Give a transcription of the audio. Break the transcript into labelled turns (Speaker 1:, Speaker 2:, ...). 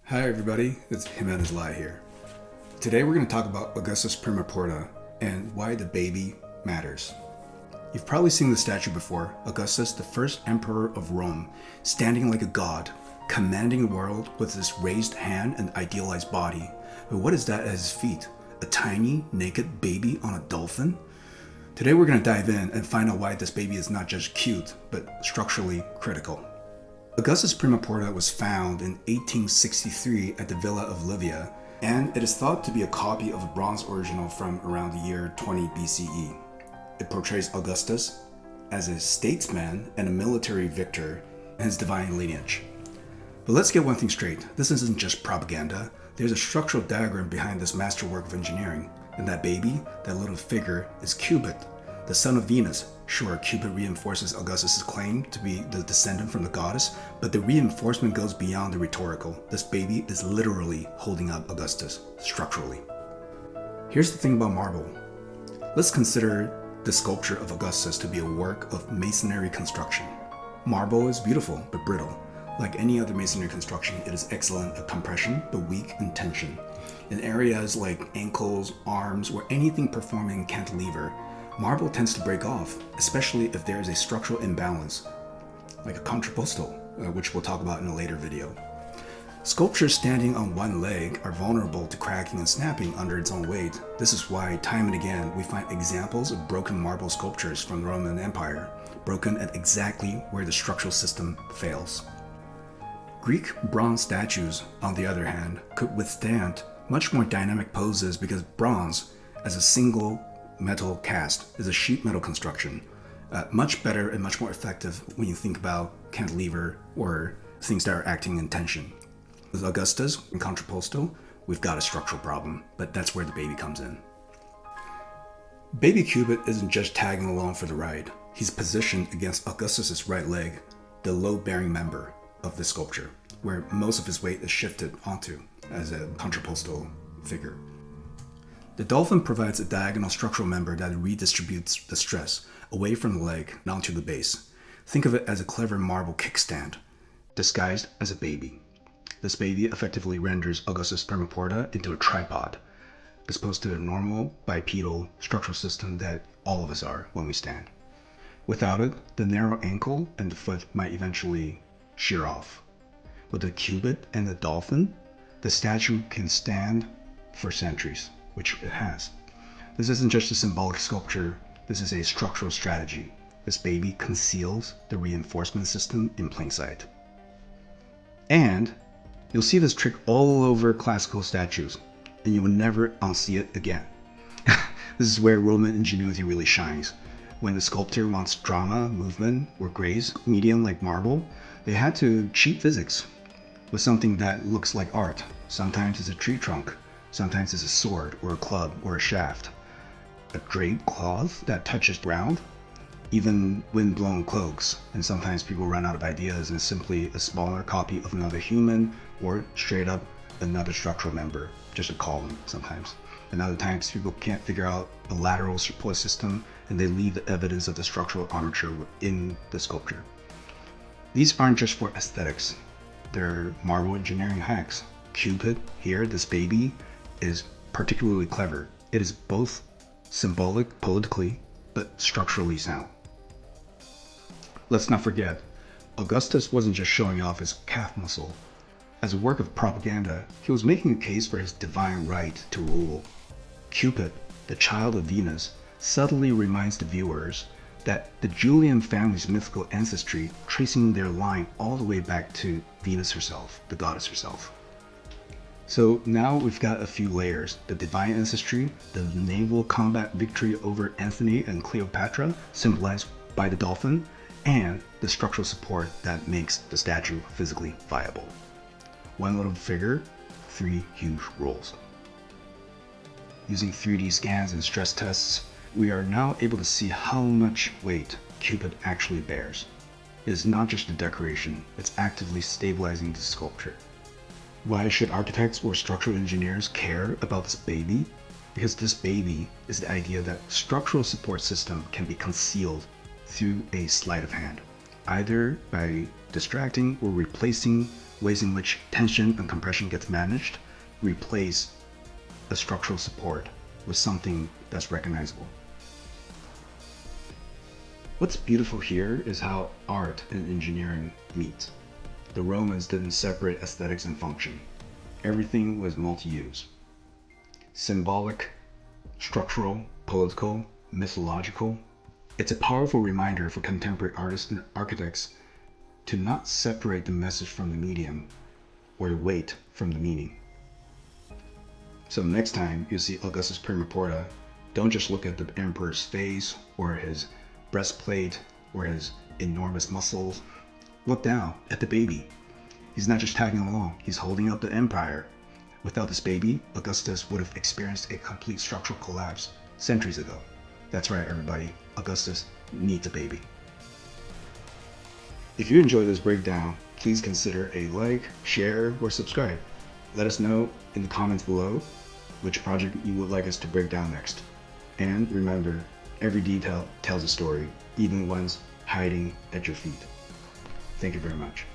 Speaker 1: Hi everybody, it's Jimenez Lai here. Today we're going to talk about Augustus Prima Porta and why the baby matters. You've probably seen the statue before, Augustus, the first emperor of Rome, standing like a god, commanding the world with this raised hand and idealized body. But what is that at his feet? A tiny, naked baby on a dolphin? Today we're going to dive in and find out why this baby is not just cute, but structurally critical. Augustus Prima Porta was found in 1863 at the Villa of Livia, and it is thought to be a copy of a bronze original from around the year 20 BCE. It portrays Augustus as a statesman and a military victor in his divine lineage. But let's get one thing straight, this isn't just propaganda. There's a structural diagram behind this masterwork of engineering, and that baby, that little figure, is Cupid, the son of Venus. Sure, Cupid reinforces Augustus' claim to be the descendant from the goddess, but the reinforcement goes beyond the rhetorical. This baby is literally holding up Augustus, structurally. Here's the thing about marble. Let's consider the sculpture of Augustus to be a work of masonry construction. Marble is beautiful, but brittle. Like any other masonry construction, it is excellent at compression, but weak in tension. In areas like ankles, arms, or anything performing cantilever, marble tends to break off, especially if there is a structural imbalance, like a contrapposto, which we'll talk about in a later video. Sculptures standing on one leg are vulnerable to cracking and snapping under its own weight. This is why, time and again, we find examples of broken marble sculptures from the Roman Empire, broken at exactly where the structural system fails. Greek bronze statues, on the other hand, could withstand much more dynamic poses because bronze, as a single metal cast, is a sheet metal construction. Much better and much more effective when you think about cantilever or things that are acting in tension. With Augustus and contrapposto, we've got a structural problem, but that's where the baby comes in. Baby Cupid isn't just tagging along for the ride. He's positioned against Augustus's right leg, the load-bearing member of the sculpture, where most of his weight is shifted onto as a contrapposto figure. The dolphin provides a diagonal structural member that redistributes the stress away from the leg and onto the base. Think of it as a clever marble kickstand, disguised as a baby. This baby effectively renders Augustus Prima Porta into a tripod, as opposed to a normal bipedal structural system that all of us are when we stand. Without it, the narrow ankle and the foot might eventually shear off. With the Cupid and the dolphin, the statue can stand for centuries, which it has. This isn't just a symbolic sculpture, this is a structural strategy. This baby conceals the reinforcement system in plain sight. And you'll see this trick all over classical statues, and you will never unsee it again. This is where Roman ingenuity really shines. When the sculptor wants drama, movement, or grace, medium like marble, they had to cheat physics with something that looks like art. Sometimes it's a tree trunk, sometimes it's a sword or a club or a shaft. A draped cloth that touches ground, even wind-blown cloaks, and sometimes people run out of ideas and it's simply a smaller copy of another human or straight up another structural member, just a column sometimes. And other times people can't figure out a lateral support system and they leave the evidence of the structural armature in the sculpture. These aren't just for aesthetics, they're marble engineering hacks. Cupid, here, this baby, is particularly clever. It is both symbolic politically, but structurally sound. Let's not forget, Augustus wasn't just showing off his calf muscle. As a work of propaganda, he was making a case for his divine right to rule. Cupid, the child of Venus, subtly reminds the viewers that the Julian family's mythical ancestry, tracing their line all the way back to Venus herself, the goddess herself. So now we've got a few layers: the divine ancestry, the naval combat victory over Antony and Cleopatra, symbolized by the dolphin, and the structural support that makes the statue physically viable. One little figure, three huge roles. Using 3D scans and stress tests, we are now able to see how much weight Cupid actually bears. It is not just a decoration, it's actively stabilizing the sculpture. Why should architects or structural engineers care about this baby? Because this baby is the idea that structural support system can be concealed through a sleight of hand, either by distracting or replacing ways in which tension and compression gets managed, replace a structural support with something that's recognizable. What's beautiful here is how art and engineering meet. The Romans didn't separate aesthetics and function. Everything was multi-use. Symbolic, structural, political, mythological. It's a powerful reminder for contemporary artists and architects to not separate the message from the medium or the weight from the meaning. So next time you see Augustus Prima Porta, don't just look at the emperor's face or his breastplate or his enormous muscles. Look down at the baby. He's not just tagging along, he's holding up the empire. Without this baby, Augustus would have experienced a complete structural collapse centuries ago. That's right, everybody. Augustus needs a baby. If you enjoyed this breakdown, please consider a like, share, or subscribe. Let us know in the comments below which project you would like us to break down next. And remember, every detail tells a story, even ones hiding at your feet. Thank you very much.